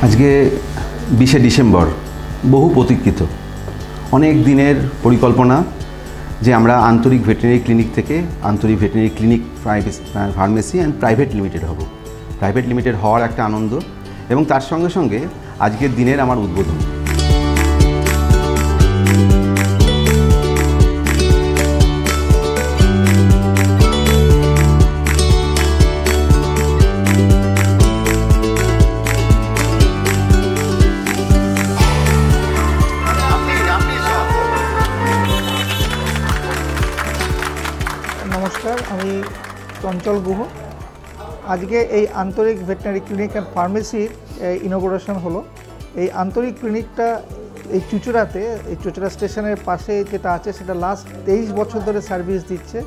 আজকে 20শে ডিসেম্বর বহু প্রতীক্ষিত অনেক দিনের পরিকল্পনা যে আমরা আন্তরিক ভেটেরিনারি ক্লিনিক থেকে আন্তরিক veterinary clinic pharmacy and private limited হব। প্রাইভেট লিমিটেড হওয়ার একটা আনন্দ এবং তার সঙ্গে সঙ্গে আজকের দিনের আমার উদ্বোধন। নমস্কার, আমি চঞ্চল গুহ। আজকে এই আন্তরিক ভেটেরিনারি ক্লিনিক অ্যান্ড ফার্মেসির ইনগ্রেশন হলো। এই আন্তরিক ক্লিনিকটা এই চুঁচুড়াতে, এই চুঁচুড়া স্টেশনের পাশে যেটা আছে সেটা লাস্ট 23 বছর ধরে সার্ভিস দিচ্ছে।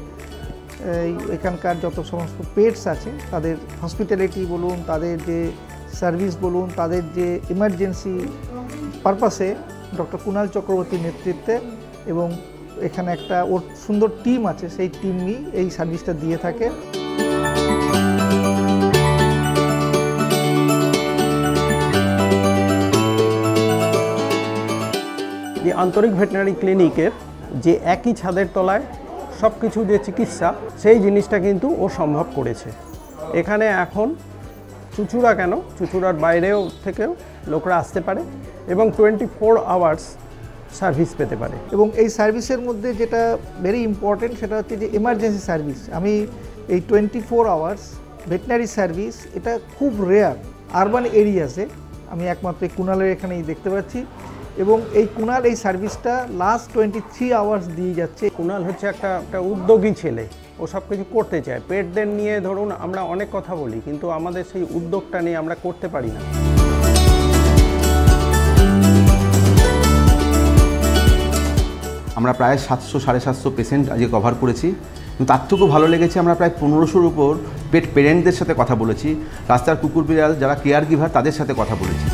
এখানকার যত সমস্ত পেটস আছে তাদের হসপিটালিটি বলুন, তাদের যে সার্ভিস বলুন, তাদের যে ইমার্জেন্সি পারপাসে ডক্টর কুণাল চক্রবর্তীর নেতৃত্বে এবং এখানে একটা ওর সুন্দর টিম আছে, সেই টিমই এই সার্ভিসটা দিয়ে থাকে। এই আন্তরিক ভেটেরিনারি ক্লিনিকের যে একই ছাদের তলায় সব কিছু যে চিকিৎসা, সেই জিনিসটা কিন্তু ও সম্ভব করেছে। এখানে এখন চুঁচুড়া কেন, চুঁচুড়ার বাইরেও থেকেও লোকরা আসতে পারে এবং 24 আওয়ার্স সার্ভিস পেতে পারে। এবং এই সার্ভিসের মধ্যে যেটা ভেরি ইম্পর্টেন্ট সেটা হচ্ছে যে এমার্জেন্সি সার্ভিস। আমি এই 24 আওয়ার্স ভেটেরিনারি সার্ভিস এটা খুব রেয়ার আরবান এরিয়াসে আমি একমাত্র কুণালের এখানেই দেখতে পাচ্ছি। এবং এই কুণাল এই সার্ভিসটা লাস্ট 23 আওয়ার্স দিয়ে যাচ্ছে। কুণাল হচ্ছে একটা উদ্যোগী ছেলে, ও সব কিছু করতে চায়। পেটদের নিয়ে ধরুন আমরা অনেক কথা বলি, কিন্তু আমাদের সেই উদ্যোগটা নিয়ে আমরা করতে পারি না। আমরা প্রায় 700-750 পেশেন্ট আজকে কভার করেছি। কিন্তু তার থেকেও ভালো লেগেছে আমরা প্রায় 1500-র উপর পেট পেরেন্টদের সাথে কথা বলেছি। রাস্তার কুকুর বিড়াল যারা কেয়ার গিভার তাদের সাথে কথা বলেছি।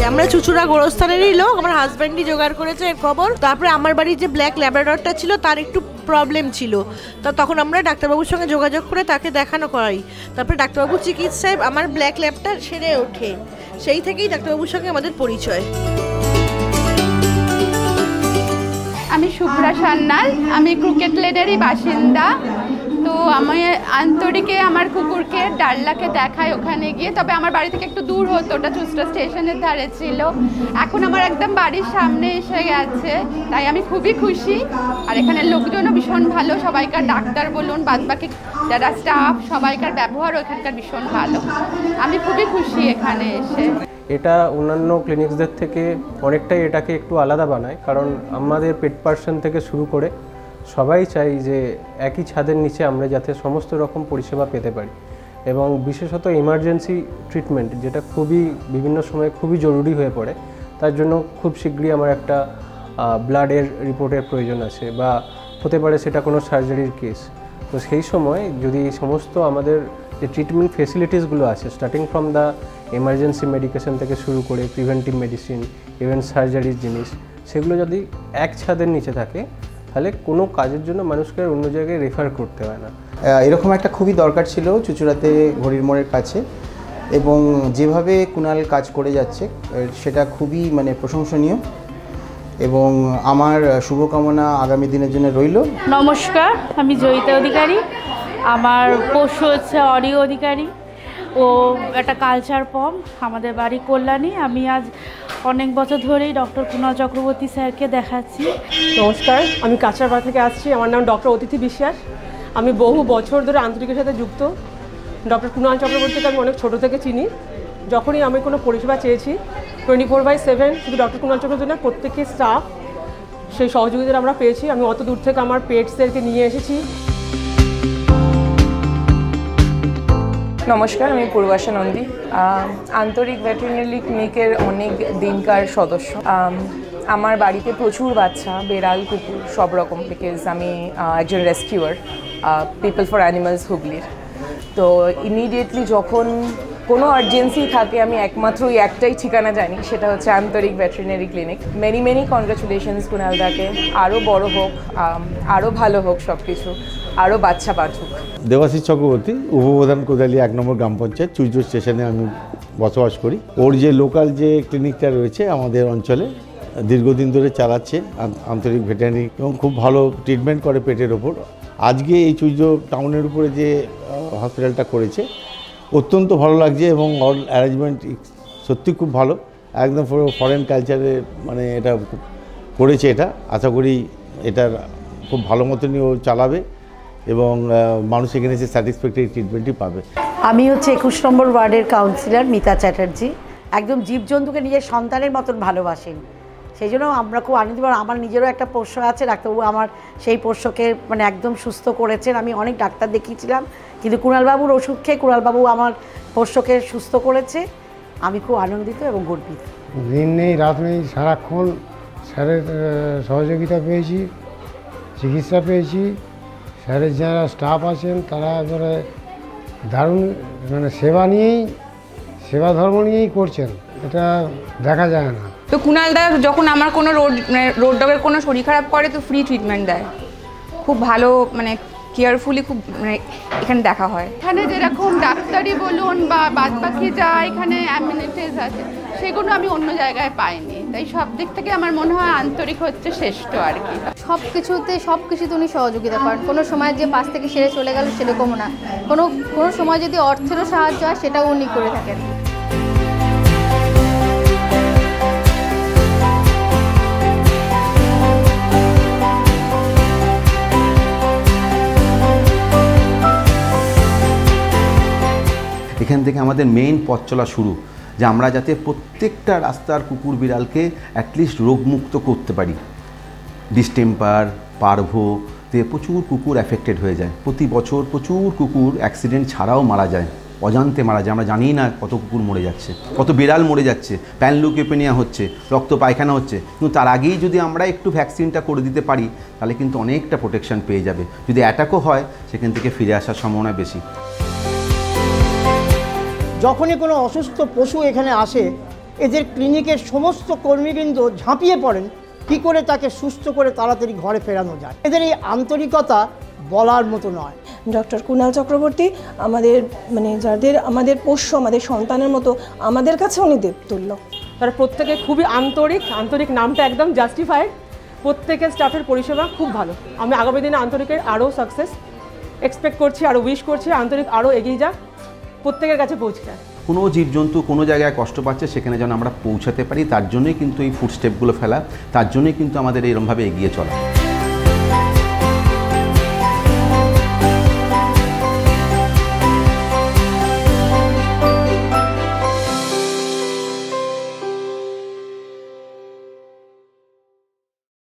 আমরা চুঁচুড়া গোরস্থানেরই লোক, আমার হাজব্যান্ডই জোগাড় করেছে এর খবর। তারপরে আমার বাড়ির যে ব্ল্যাক ল্যাব্রাডরটা ছিল তার একটু প্রবলেম ছিল, তো তখন আমরা ডাক্তারবাবুর সঙ্গে যোগাযোগ করে তাকে দেখানো করাই। তারপরে ডাক্তারবাবুর চিকিৎসায় আমার ব্ল্যাক ল্যাবটা সেরে ওঠে, সেই থেকেই ডাক্তারবাবুর সঙ্গে আমাদের পরিচয়। আমি শুভ্রা সান্যাল, আমি ক্রিকেট লেনেরই বাসিন্দা। তো আমি আন্তরিকে আমার কুকুরকে ডাল্লাকে দেখাই ওখানে গিয়ে, তবে আমার বাড়ি থেকে একটু দূর হতো, ওটা চুঁচুড়া স্টেশনের ধারে ছিল। এখন আমার একদম বাড়ির সামনে এসে গেছে, তাই আমি খুবই খুশি। আর এখানের লোকজনও ভীষণ ভালো, সবাইকার ডাক্তার বলুন বাদবাকি যারা স্টাফ সবাইকার ব্যবহারও এখানকার ভীষণ ভালো। আমি খুবই খুশি এখানে এসে। এটা অন্যান্য ক্লিনিক্সদের থেকে অনেকটাই এটাকে একটু আলাদা বানায়, কারণ আমাদের পেট পার্সন থেকে শুরু করে সবাই চাই যে একই ছাদের নিচে আমরা যাতে সমস্ত রকম পরিষেবা পেতে পারি। এবং বিশেষত ইমার্জেন্সি ট্রিটমেন্ট যেটা বিভিন্ন সময় খুবই জরুরি হয়ে পড়ে, তার জন্য খুব শীঘ্রই আমার একটা ব্লাডের রিপোর্টের প্রয়োজন আছে, বা হতে পারে সেটা কোনো সার্জারির কেস। তো সেই সময় যদি সমস্ত আমাদের যে ট্রিটমেন্ট ফেসিলিটিসগুলো আছে, starting from the emergency medication থেকে শুরু করে প্রিভেন্টিভ মেডিসিন, ইভেন সার্জারির জিনিস, সেগুলো যদি এক ছাদের নিচে থাকে তাহলে কোনো কাজের জন্য মানুষকে অন্য জায়গায় রেফার করতে হয় না। এরকম একটা খুবই দরকার ছিল চুঁচুড়াতে ঘড়ির মোড়ের কাছে, এবং যেভাবে কুণাল কাজ করে যাচ্ছে সেটা খুবই প্রশংসনীয়, এবং আমার শুভকামনা আগামী দিনের জন্য রইল। নমস্কার, আমি জয়িতা অধিকারী। আমার পোষ্য হচ্ছে অরিও অধিকারী। ও একটা কালচার পম, আমাদের বাড়ি কল্যাণী। আমি আজ অনেক বছর ধরেই ডক্টর কুণাল চক্রবর্তী স্যারকে দেখাচ্ছি। নমস্কার, আমি কাঁচরাপাড়া থেকে আসছি। আমার নাম ডক্টর অতিথি বিশ্বাস। আমি বহু বছর ধরে আন্তরিকের সাথে যুক্ত। ডক্টর কুণাল চক্রবর্তীকে আমি অনেক ছোটো থেকে চিনি। যখনই আমি কোনো পরিষেবা চেয়েছি 24/7 শুধু ডক্টর কুণাল চক্রবর্তী না, প্রত্যেকের স্টাফ সেই সহযোগিতা আমরা পেয়েছি। আমি অত দূর থেকে আমার পেটসদেরকে নিয়ে এসেছি। নমস্কার, আমি পূর্বাশা নন্দী, আন্তরিক ভেটেরিনারি ক্লিনিকের অনেক দিনকার সদস্য। আমার বাড়িতে প্রচুর বাচ্চা, বেড়াল কুকুর সব রকম, বিকজ আমি একজন রেস্কিউয়ার পিপল ফর অ্যানিমালস হুগলির। তো ইমিডিয়েটলি যখন কোনো আর্জেন্সি থাকে আমি একমাত্র ওই একটাই ঠিকানা জানি, সেটা হচ্ছে আন্তরিক ভেটেরিনারি ক্লিনিক। মেনি কনগ্রাচুলেশনস কুণালদাকে, আরও বড় হোক, আরও ভালো হোক সব কিছু, আরও বাচ্চা বাঁচুক। দেবাশিস চক্রবর্তী, উপপ্রধান কোদালি 1 নম্বর গ্রাম পঞ্চায়েত, চুইজো স্টেশনে আমি বসবাস করি। ওর যে লোকাল যে ক্লিনিকটা রয়েছে আমাদের অঞ্চলে দীর্ঘদিন ধরে চালাচ্ছে আন্তরিক ভেটেরিনারি, এবং খুব ভালো ট্রিটমেন্ট করে পেটের ওপর। আজকে এই চুইজো টাউনের উপরে যে হসপিটালটা করেছে অত্যন্ত ভালো লাগছে, এবং অল অ্যারেঞ্জমেন্ট সত্যি খুব ভালো, একদম ফরেন কালচারে মানে এটা করেছে। এটা আশা করি এটার খুব ভালো মতনই ও চালাবে এবং মানুষ এখানে এসে স্যাটিসফ্যাক্টরি ট্রিটমেন্টই পাবে। আমি হচ্ছে 21 নম্বর ওয়ার্ডের কাউন্সিলর মিতা চ্যাটার্জি। একদম জীবজন্তুকে নিজের সন্তানের মতন ভালোবাসেন, সেই জন্য আমরা খুব আনন্দিত। আমার নিজেরও একটা পোষ্য আছে, ডাক্তারবাবু আমার সেই পোষ্যকে মানে একদম সুস্থ করেছেন। আমি অনেক ডাক্তার দেখিয়েছিলাম, কিন্তু কুণালবাবুর ওষুধ খেয়ে কুণালবাবু আমার পোষ্যকে সুস্থ করেছে। আমি খুব আনন্দিত এবং গর্বিত। দিন নেই রাত নেই, সারাক্ষণ স্যারের সহযোগিতা পেয়েছি, চিকিৎসা পেয়েছি। স্যারের যারা স্টাফ আছেন তারা এবারে দারুণ মানে সেবা ধর্ম নিয়েই করছেন, এটা দেখা যায় না। তো কুণালদা যখন আমার কোনো রোড ডগের কোনো শরীর খারাপ করে তো ফ্রি ট্রিটমেন্ট দেয়, খুব ভালো মানে কেয়ারফুলি খুব মানে এখানে দেখা হয়। এখানে যেরকম ডাক্তারি বলুন বা বাদবাকি যা এখানে অ্যামিনিটিস আছে সেগুলো আমি অন্য জায়গায় পাইনি, তাই সব দিক থেকে আমার মনে হয় আন্তরিক হচ্ছে শ্রেষ্ঠ আর কি। সব কিছুতে উনি সহযোগিতা করেন, কোনো সময় যে পাশ থেকে সেরে চলে গেল সেরকমও না, কোনো সময় যদি অর্থেরও সাহায্য হয় সেটাও উনি করে থাকেন। এখান থেকে আমাদের মেইন পথ চলা শুরু, যে আমরা যাতে প্রত্যেকটা রাস্তার কুকুর বিড়ালকে অ্যাটলিস্ট রোগমুক্ত করতে পারি। ডিস্টেম্পার, পার্ভোতে প্রচুর কুকুর অ্যাফেক্টেড হয়ে যায়, প্রতি বছর প্রচুর কুকুর অ্যাক্সিডেন্ট ছাড়াও মারা যায়, অজান্তে মারা যায়। আমরা জানি না কত কুকুর মরে যাচ্ছে, কত বিড়াল মরে যাচ্ছে, প্যানলুকেপেনিয়া হচ্ছে, রক্ত পায়খানা হচ্ছে। কিন্তু তার আগেই যদি আমরা একটু ভ্যাকসিনটা করে দিতে পারি তাহলে কিন্তু অনেকটা প্রোটেকশন পেয়ে যাবে। যদি অ্যাটাকও হয় সেখান থেকে ফিরে আসার সম্ভাবনা বেশি। যখনই কোনো অসুস্থ পশু এখানে আসে, এদের ক্লিনিকের সমস্ত কর্মীবৃন্দ ঝাঁপিয়ে পড়েন কী করে তাকে সুস্থ করে তাড়াতাড়ি ঘরে ফেরানো যায়। এদের এই আন্তরিকতা বলার মতো নয়। ডক্টর কুণাল চক্রবর্তী আমাদের পোষ্য, আমাদের সন্তানের মতো, আমাদের কাছে উনি দেবতুল্য। তারা প্রত্যেকে খুবই আন্তরিক নামটা একদম জাস্টিফাইড। প্রত্যেকের স্টাফের পরিষেবা খুব ভালো। আমি আগামী দিনে আন্তরিকের আরও সাকসেস এক্সপেক্ট করছি, আরও উইশ করছি আন্তরিক আরও এগিয়ে যাক, প্রত্যেকের কাছে পৌঁছায়। কোনো জীবজন্তু কোনো জায়গায় কষ্ট পাচ্ছে সেখানে যেন আমরা পৌঁছাতে পারি, তার জন্যই কিন্তু এই ফুটস্টেপগুলো ফেলা, তার জন্যই কিন্তু আমাদের এরমভাবে এগিয়ে চলা।